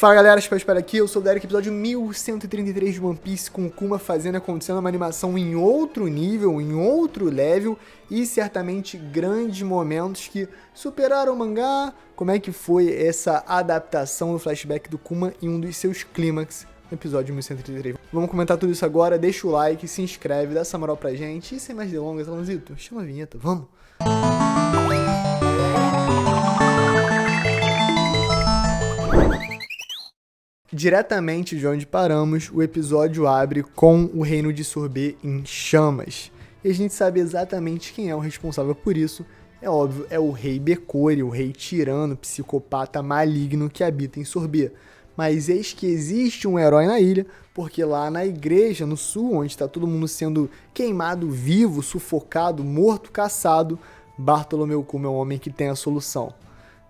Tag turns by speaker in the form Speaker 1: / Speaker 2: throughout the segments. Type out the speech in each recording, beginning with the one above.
Speaker 1: Fala galera, espero aqui, eu sou o Derek, episódio 1133 de One Piece, com o Kuma fazendo acontecendo uma animação em outro nível, em outro level, e certamente grandes momentos que superaram o mangá. Como é que foi essa adaptação do flashback do Kuma em um dos seus clímax no episódio 1133. Vamos comentar tudo isso agora, deixa o like, se inscreve, dá essa moral pra gente, e sem mais delongas, Alanzito, chama a vinheta, vamos! Diretamente de onde paramos, o episódio abre com o reino de Sorbet em chamas. E a gente sabe exatamente quem é o responsável por isso. É óbvio, é o rei Becore, o rei tirano, psicopata maligno que habita em Sorbet. Mas eis que existe um herói na ilha, porque lá na igreja, no sul, onde está todo mundo sendo queimado vivo, sufocado, morto, caçado, Bartolomeu Kuma é o homem que tem a solução.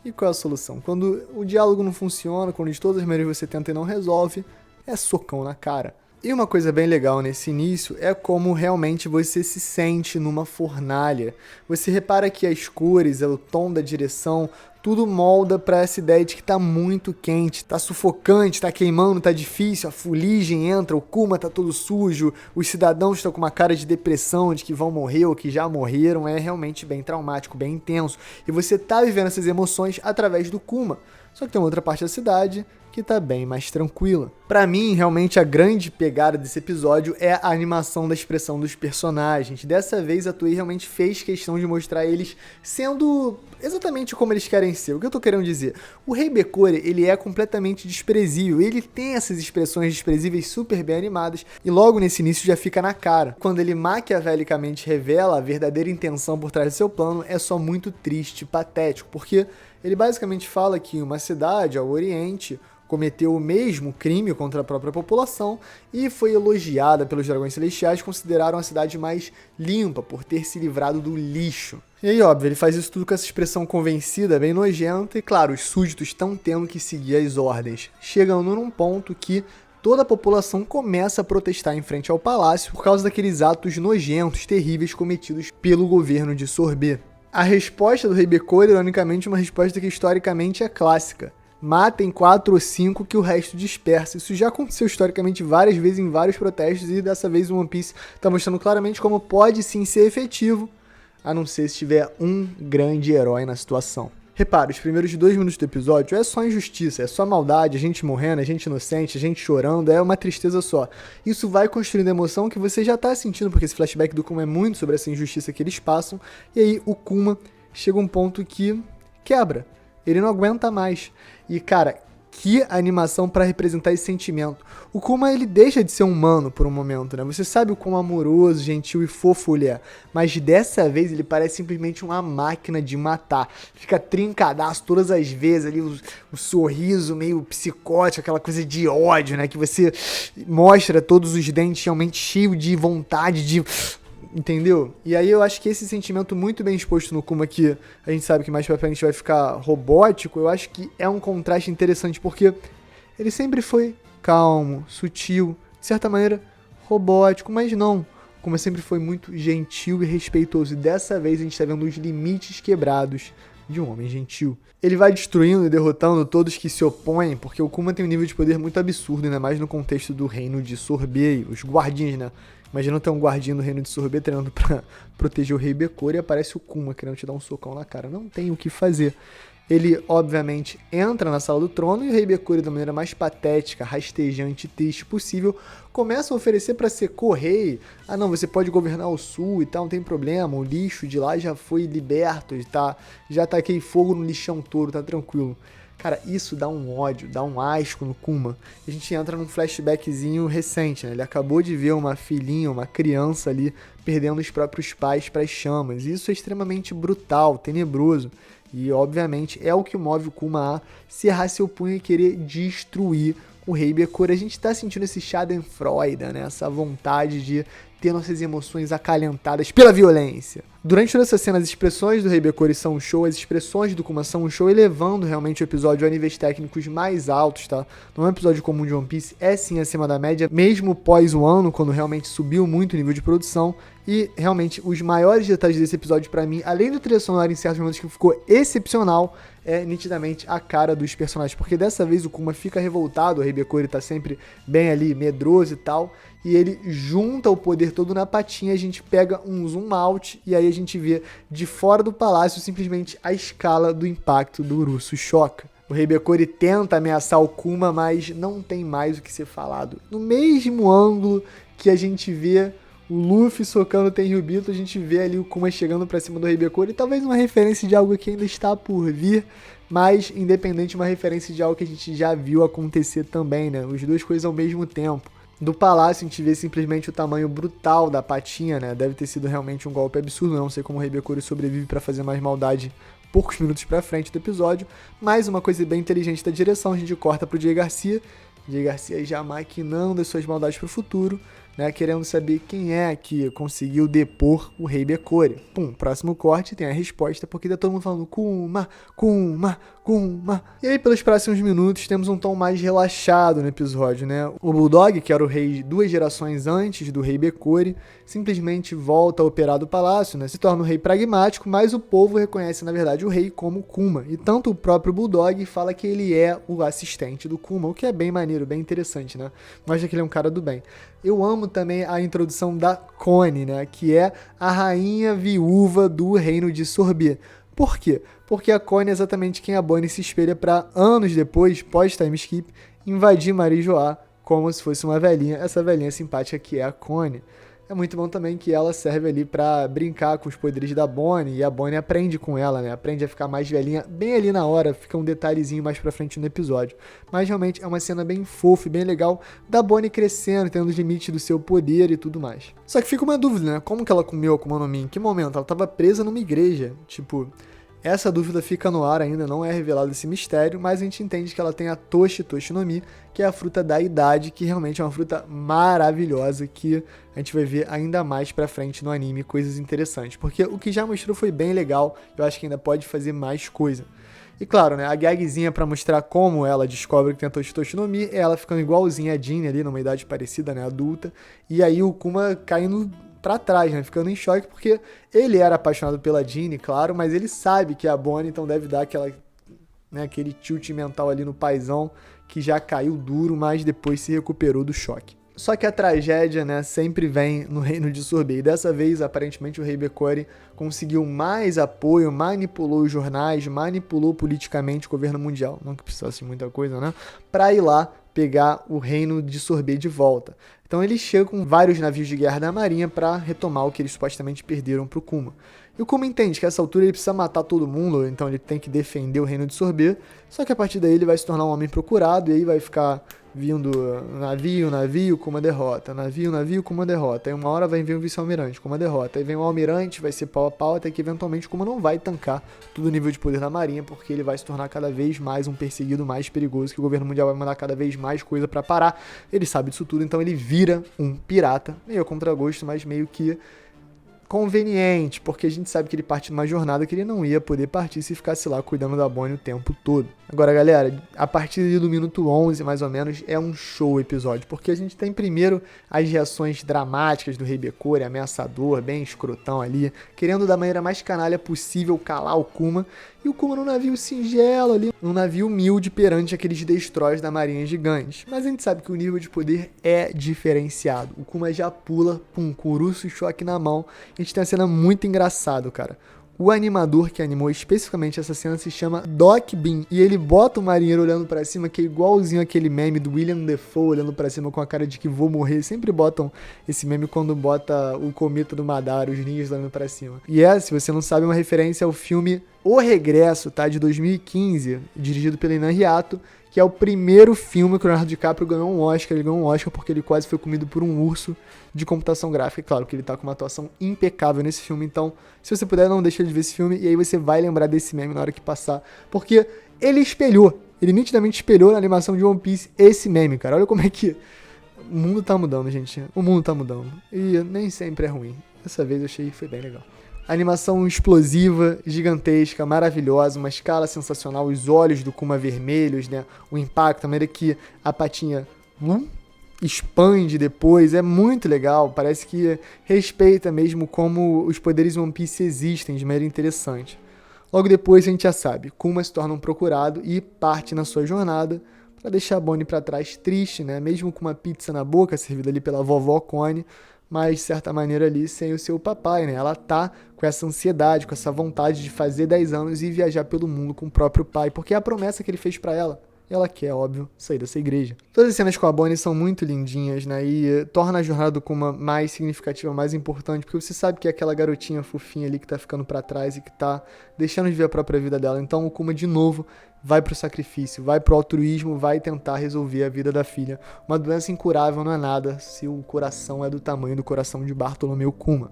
Speaker 1: E qual é a solução? Quando o diálogo não funciona, quando de todas as maneiras você tenta e não resolve, é socão na cara. E uma coisa bem legal nesse início é como realmente você se sente numa fornalha. Você repara que as cores, o tom da direção, tudo molda para essa ideia de que tá muito quente, tá sufocante, tá queimando, tá difícil, a fuligem entra, o Kuma tá todo sujo, os cidadãos estão com uma cara de depressão, de que vão morrer ou que já morreram, é realmente bem traumático, bem intenso. E você tá vivendo essas emoções através do Kuma. Só que tem uma outra parte da cidade que tá bem mais tranquila. Pra mim, realmente, a grande pegada desse episódio é a animação da expressão dos personagens. Dessa vez, a Toei realmente fez questão de mostrar eles sendo exatamente como eles querem ser. O que eu tô querendo dizer? O Rei Becore, ele é completamente desprezível. Ele tem essas expressões desprezíveis super bem animadas e logo nesse início já fica na cara. Quando ele maquiavelicamente revela a verdadeira intenção por trás do seu plano, é só muito triste e patético, porque ele basicamente fala que uma cidade ao oriente cometeu o mesmo crime contra a própria população e foi elogiada pelos dragões celestiais, que consideraram a cidade mais limpa por ter se livrado do lixo. E aí, óbvio, ele faz isso tudo com essa expressão convencida, bem nojenta, e claro, os súditos estão tendo que seguir as ordens, chegando num ponto que toda a população começa a protestar em frente ao palácio por causa daqueles atos nojentos, terríveis cometidos pelo governo de Sorbet. A resposta do Rei Becore, ironicamente, é uma resposta que historicamente é clássica. Matem 4 ou 5 que o resto dispersa. Isso já aconteceu historicamente várias vezes em vários protestos e dessa vez o One Piece está mostrando claramente como pode sim ser efetivo, a não ser se tiver um grande herói na situação. Repara, os primeiros 2 minutos do episódio é só injustiça, é só maldade, a gente morrendo, a gente inocente, a gente chorando, é uma tristeza só. Isso vai construindo emoção que você já tá sentindo, porque esse flashback do Kuma é muito sobre essa injustiça que eles passam, e aí o Kuma chega a um ponto que quebra. Ele não aguenta mais. E, cara, que animação pra representar esse sentimento. O Kuma, ele deixa de ser humano por um momento, né? Você sabe o quão amoroso, gentil e fofo ele é. Mas dessa vez ele parece simplesmente uma máquina de matar. Fica trincadaço todas as vezes ali, o sorriso meio psicótico, aquela coisa de ódio, né? Que você mostra todos os dentes realmente cheios de vontade de... Entendeu? E aí eu acho que esse sentimento muito bem exposto no Kuma, que a gente sabe que mais pra frente vai ficar robótico, eu acho que é um contraste interessante, porque ele sempre foi calmo, sutil, de certa maneira robótico, mas não. O Kuma sempre foi muito gentil e respeitoso, e dessa vez a gente tá vendo os limites quebrados de um homem gentil. Ele vai destruindo e derrotando todos que se opõem, porque o Kuma tem um nível de poder muito absurdo, ainda mais no contexto do reino de Sorbet, os guardinhas, né? Imagina ter um guardinha no reino de Sorbet treinando pra proteger o Rei Becore e aparece o Kuma querendo te dar um socão na cara. Não tem o que fazer. Ele, obviamente, entra na sala do trono e o Rei Becore, da maneira mais patética, rastejante e triste possível, começa a oferecer para ser co-rei. Ah não, você pode governar o sul e tal, não tem problema, o lixo de lá já foi liberto, já taquei fogo no lixão todo, tá tranquilo. Cara, isso dá um ódio, dá um asco no Kuma. A gente entra num flashbackzinho recente, né? Ele acabou de ver uma filhinha, uma criança ali, perdendo os próprios pais para as chamas. Isso é extremamente brutal, tenebroso. E, obviamente, é o que move o Kuma a cerrar seu punho e querer destruir o Rei Becore. A gente tá sentindo esse schadenfreude, né? Essa vontade de ter nossas emoções acalentadas pela violência. Durante toda essa cena, as expressões do Rei Becore são um show, as expressões do Kuma são um show, elevando realmente o episódio a níveis técnicos mais altos, tá? Não é um episódio comum de One Piece, é sim acima da média, mesmo pós o ano, quando realmente subiu muito o nível de produção, E, realmente, os maiores detalhes desse episódio pra mim, além do trilha sonora em certos momentos que ficou excepcional, é nitidamente a cara dos personagens. Porque dessa vez o Kuma fica revoltado, o Rei Bekori tá sempre bem ali, medroso e tal, e ele junta o poder todo na patinha, a gente pega um zoom out, e aí a gente vê de fora do palácio simplesmente a escala do impacto do Urushu Shoka. O Rei Bekori tenta ameaçar o Kuma, mas não tem mais o que ser falado. No mesmo ângulo que a gente vê o Luffy socando o Tenryubito, a gente vê ali o Kuma chegando pra cima do Rei Bekori, talvez uma referência de algo que ainda está por vir, mas independente, uma referência de algo que a gente já viu acontecer também, né? As duas coisas ao mesmo tempo. Do palácio a gente vê simplesmente o tamanho brutal da patinha, né? Deve ter sido realmente um golpe absurdo, não sei como o Rei Bekori sobrevive pra fazer mais maldade poucos minutos pra frente do episódio, mas uma coisa bem inteligente da direção, a gente corta pro Jay Garcia já maquinando as suas maldades pro futuro, né, querendo saber quem é que conseguiu depor o Rei Bekori. Pum, próximo corte tem a resposta, porque tá todo mundo falando Kuma, Kuma, Kuma. E aí, pelos próximos minutos, temos um tom mais relaxado no episódio, né? O Bulldog, que era o rei 2 gerações antes do Rei Bekori, simplesmente volta a operar do palácio, né? Se torna um rei pragmático, mas o povo reconhece, na verdade, o rei como Kuma. E tanto o próprio Bulldog fala que ele é o assistente do Kuma, o que é bem maneiro, bem interessante, né? Mostra que ele é um cara do bem. Eu amo também a introdução da Connie, né? Que é a rainha viúva do reino de Sorbet. Por quê? Porque a Connie é exatamente quem a Bonnie se espelha para anos depois, pós-time skip, invadir Marijoá como se fosse uma velhinha. Essa velhinha simpática que é a Connie. É muito bom também que ela serve ali pra brincar com os poderes da Bonnie, e a Bonnie aprende com ela, né? Aprende a ficar mais velhinha, bem ali na hora, fica um detalhezinho mais pra frente no episódio. Mas realmente é uma cena bem fofa e bem legal da Bonnie crescendo, tendo os limites do seu poder e tudo mais. Só que fica uma dúvida, né? Como que ela comeu a Akuma no Mi? Em que momento? Ela tava presa numa igreja, tipo... Essa dúvida fica no ar, ainda não é revelado esse mistério, mas a gente entende que ela tem a Toshi no Mi, que é a fruta da idade, que realmente é uma fruta maravilhosa, que a gente vai ver ainda mais pra frente no anime, coisas interessantes. Porque o que já mostrou foi bem legal, eu acho que ainda pode fazer mais coisa. E claro, né, a gagzinha pra mostrar como ela descobre que tem a Toshi no Mi, é ela ficando igualzinha a Jean ali, numa idade parecida, né, adulta, e aí o Kuma caindo pra trás, né, ficando em choque, porque ele era apaixonado pela Jean, claro, mas ele sabe que é a Bonnie, então deve dar aquela, né, aquele tilt mental ali no paizão, que já caiu duro, mas depois se recuperou do choque. Só que a tragédia, né, sempre vem no reino de Sorbet. E dessa vez, aparentemente, o Rei Bekori conseguiu mais apoio, manipulou os jornais, manipulou politicamente o governo mundial, não que precisasse de muita coisa, né, pra ir lá pegar o reino de Sorbet de volta. Então ele chega com vários navios de guerra da marinha para retomar o que eles supostamente perderam pro Kuma. E o Kuma entende que a essa altura ele precisa matar todo mundo, então ele tem que defender o reino de Sorbet, só que a partir daí ele vai se tornar um homem procurado, e aí vai ficar vindo navio, Kuma derrota, navio, Kuma derrota, aí uma hora vai vir um vice-almirante, Kuma derrota, aí vem um almirante, vai ser pau a pau, até que eventualmente Kuma não vai tancar todo o nível de poder da marinha, porque ele vai se tornar cada vez mais um perseguido mais perigoso, que o governo mundial vai mandar cada vez mais coisa pra parar, ele sabe disso tudo, então ele vira um pirata, meio a contragosto, mas meio que conveniente, porque a gente sabe que ele parte numa jornada que ele não ia poder partir se ficasse lá cuidando da Bonnie o tempo todo. Agora, galera, a partir do minuto 11, mais ou menos, é um show o episódio, porque a gente tem primeiro as reações dramáticas do Rei Bekori, ameaçador, bem escrotão ali, querendo da maneira mais canalha possível calar o Kuma, e o Kuma num navio singelo ali, num navio humilde perante aqueles destroyers da marinha gigantes. Mas a gente sabe que o nível de poder é diferenciado. O Kuma já pula, com o Urushu Shoka na mão. A gente tem uma cena muito engraçada, cara. O animador que animou especificamente essa cena se chama Doc Bean, e ele bota o marinheiro olhando pra cima, que é igualzinho aquele meme do William Dafoe olhando pra cima com a cara de que vou morrer. Sempre botam esse meme quando bota o cometa do Madara, os ninjas olhando pra cima. E se você não sabe, é uma referência ao filme O Regresso, tá? De 2015, dirigido pelo Inan Hiato, que é o primeiro filme que o Leonardo DiCaprio ganhou um Oscar. Ele ganhou um Oscar porque ele quase foi comido por um urso de computação gráfica. E claro que ele tá com uma atuação impecável nesse filme, então se você puder, não deixe de ver esse filme, e aí você vai lembrar desse meme na hora que passar, porque ele nitidamente espelhou na animação de One Piece esse meme, cara. Olha como é que o mundo tá mudando, gente. O mundo tá mudando, e nem sempre é ruim. Dessa vez eu achei que foi bem legal. Animação explosiva, gigantesca, maravilhosa, uma escala sensacional, os olhos do Kuma vermelhos, né? O impacto, a maneira que a patinha expande depois, é muito legal, parece que respeita mesmo como os poderes One Piece existem de maneira interessante. Logo depois a gente já sabe, Kuma se torna um procurado e parte na sua jornada para deixar a Bonnie para trás triste, né? Mesmo com uma pizza na boca, servida ali pela vovó Connie, mas de certa maneira ali sem o seu papai, né? Ela tá com essa ansiedade, com essa vontade de fazer 10 anos e viajar pelo mundo com o próprio pai, porque é a promessa que ele fez para ela. E ela quer, óbvio, sair dessa igreja. Todas as cenas com a Bonnie são muito lindinhas, né? E torna a jornada do Kuma mais significativa, mais importante, porque você sabe que é aquela garotinha fofinha ali que tá ficando pra trás e que tá deixando de viver a própria vida dela. Então o Kuma, de novo, vai pro sacrifício, vai pro altruísmo, vai tentar resolver a vida da filha. Uma doença incurável não é nada se o coração é do tamanho do coração de Bartolomeu Kuma.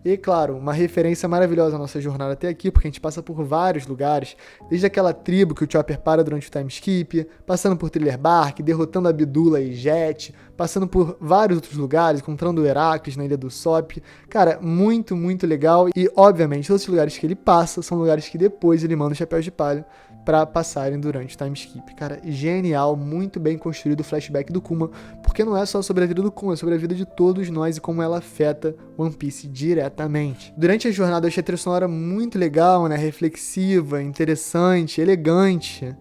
Speaker 1: E, claro, uma referência maravilhosa à nossa jornada até aqui, porque a gente passa por vários lugares, desde aquela tribo que o Chopper para durante o time skip, passando por Thriller Bark, derrotando Abdullah e Jet, passando por vários outros lugares, encontrando o Heracles na Ilha do Sop. Cara, muito, muito legal. E, obviamente, todos os lugares que ele passa são lugares que depois ele manda os Chapéus de Palha para passarem durante o time skip. Cara, genial, muito bem construído o flashback do Kuma, porque não é só sobre a vida do Kuma, é sobre a vida de todos nós e como ela afeta One Piece diretamente. Durante a jornada eu achei a trilha sonora muito legal, né, reflexiva, interessante, elegante,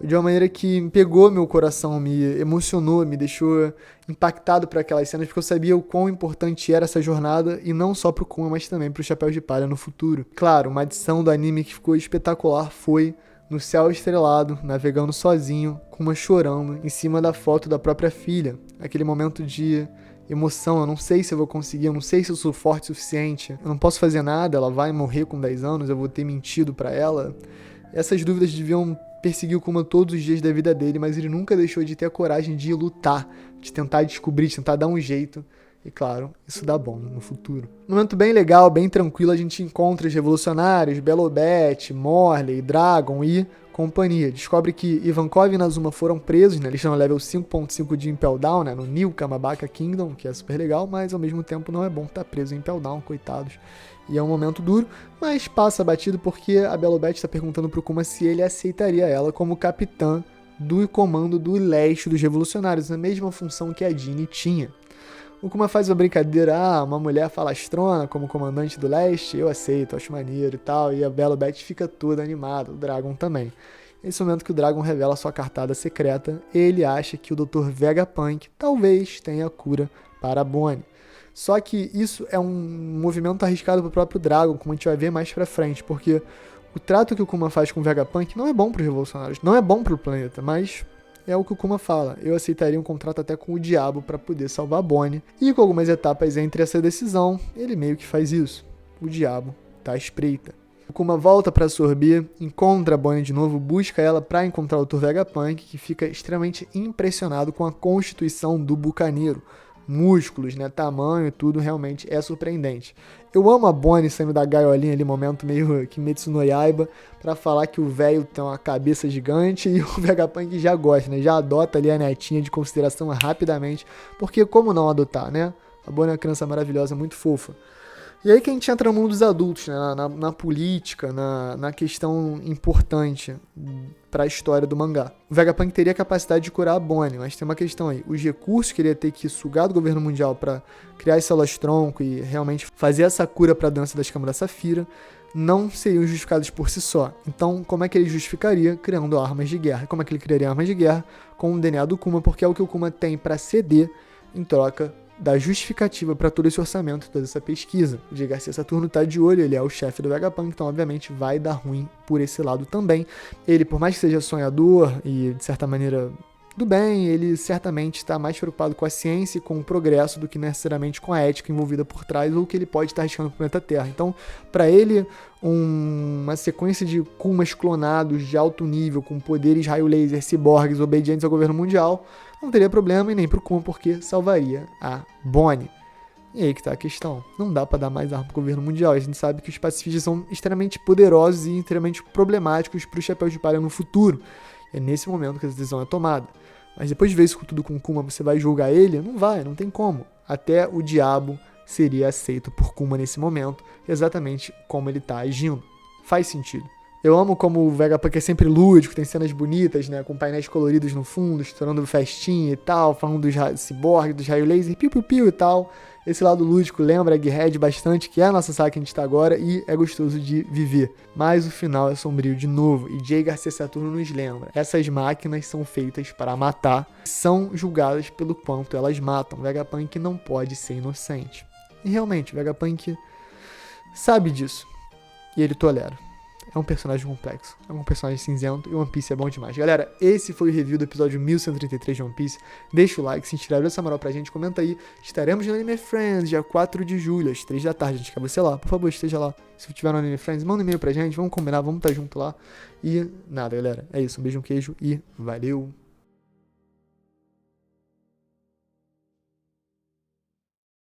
Speaker 1: de uma maneira que pegou meu coração, me emocionou, me deixou impactado por aquelas cenas, porque eu sabia o quão importante era essa jornada, e não só pro Kuma, mas também pro Chapéu de Palha no futuro. Claro, uma adição do anime que ficou espetacular foi no céu estrelado, navegando sozinho, Kuma chorando em cima da foto da própria filha. Aquele momento de emoção, eu não sei se eu vou conseguir, eu não sei se eu sou forte o suficiente, eu não posso fazer nada, ela vai morrer com 10 anos, eu vou ter mentido pra ela. Essas dúvidas deviam perseguir o Kuma todos os dias da vida dele, mas ele nunca deixou de ter a coragem de lutar, de tentar descobrir, de tentar dar um jeito. E claro, isso dá bom no futuro. Num momento bem legal, bem tranquilo, a gente encontra os revolucionários, Belobete, Morley, Dragon e companhia. Descobre que Ivankov e Inazuma foram presos, né? Eles estão no level 5.5 de Impel Down, né? No New Kamabaka Kingdom, que é super legal, mas ao mesmo tempo não é bom estar preso em Impel Down, coitados. E é um momento duro, mas passa batido porque a Belobete está perguntando pro Kuma se ele aceitaria ela como capitã do comando do leste dos revolucionários, na mesma função que a Jeanne tinha. O Kuma faz uma brincadeira, uma mulher falastrona como comandante do leste, eu aceito, acho maneiro e tal, e a Belobete fica toda animada, o Dragon também. Nesse momento que o Dragon revela sua cartada secreta, ele acha que o Dr. Vegapunk talvez tenha cura para a Bonnie. Só que isso é um movimento arriscado pro próprio Dragon, como a gente vai ver mais pra frente, porque o trato que o Kuma faz com o Vegapunk não é bom pros revolucionários, não é bom pro planeta, mas é o que o Kuma fala. Eu aceitaria um contrato até com o diabo para poder salvar a Bonnie. E com algumas etapas entre essa decisão, ele meio que faz isso. O diabo tá à espreita. O Kuma volta para Sorbet, encontra a Bonnie de novo, busca ela para encontrar o Dr. Vegapunk, que fica extremamente impressionado com a constituição do bucaneiro. Músculos, né, tamanho e tudo, realmente é surpreendente. Eu amo a Bonnie saindo da gaiolinha ali, momento meio Kimetsu no Yaiba, pra falar que o velho tem uma cabeça gigante e o Vegapunk já gosta, né, já adota ali a netinha de consideração rapidamente, porque como não adotar, né? A Bonnie é uma criança maravilhosa, muito fofa. E aí que a gente entra no mundo dos adultos, né? na política, na questão importante para a história do mangá. O Vegapunk teria a capacidade de curar a Bonnie, mas tem uma questão aí. Os recursos que ele ia ter que sugar do governo mundial para criar as células-tronco e realmente fazer essa cura para a doença da escama da Safira não seriam justificados por si só. Então, como é que ele justificaria? Criando armas de guerra. Como é que ele criaria armas de guerra? Com o DNA do Kuma, porque é o que o Kuma tem para ceder em troca da justificativa para todo esse orçamento, toda essa pesquisa. O J. Garcia Saturno tá de olho, ele é o chefe do Vegapunk, então obviamente vai dar ruim por esse lado também. Ele, por mais que seja sonhador e de certa maneira do bem, ele certamente está mais preocupado com a ciência e com o progresso do que necessariamente com a ética envolvida por trás ou o que ele pode estar arriscando para o planeta Terra. Então, para ele, uma sequência de Kumas clonados de alto nível, com poderes raio laser, ciborgues, obedientes ao governo mundial, não teria problema e nem pro Kuma, porque salvaria a Bonnie. E aí que tá a questão. Não dá pra dar mais arma pro governo mundial. A gente sabe que os pacifistas são extremamente poderosos e extremamente problemáticos pro Chapéu de Palha no futuro. É nesse momento que essa decisão é tomada. Mas depois de ver isso tudo com o Kuma, você vai julgar ele? Não vai, não tem como. Até o diabo seria aceito por Kuma nesse momento, exatamente como ele tá agindo. Faz sentido. Eu amo como o Vegapunk é sempre lúdico, tem cenas bonitas, né? Com painéis coloridos no fundo, estourando festinha e tal, falando dos cyborg, dos raio laser, piu-piu-piu e tal. Esse lado lúdico lembra Egghead bastante, que é a nossa saga que a gente tá agora, e é gostoso de viver. Mas o final é sombrio de novo, e Jay Garcia Saturno nos lembra. Essas máquinas são feitas para matar, são julgadas pelo quanto elas matam. Vegapunk não pode ser inocente. E realmente, Vegapunk sabe disso, e ele tolera. É um personagem complexo, é um personagem cinzento e One Piece é bom demais. Galera, esse foi o review do episódio 1133 de One Piece. Deixa o like, se inscreve, dá essa moral pra gente, comenta aí. Estaremos no Anime Friends, dia 4 de julho, às 3 da tarde. A gente quer você lá, por favor, esteja lá. Se tiver no Anime Friends, manda um e-mail pra gente, vamos combinar, vamos estar junto lá. E nada, galera, é isso. Um beijo, um queijo e valeu!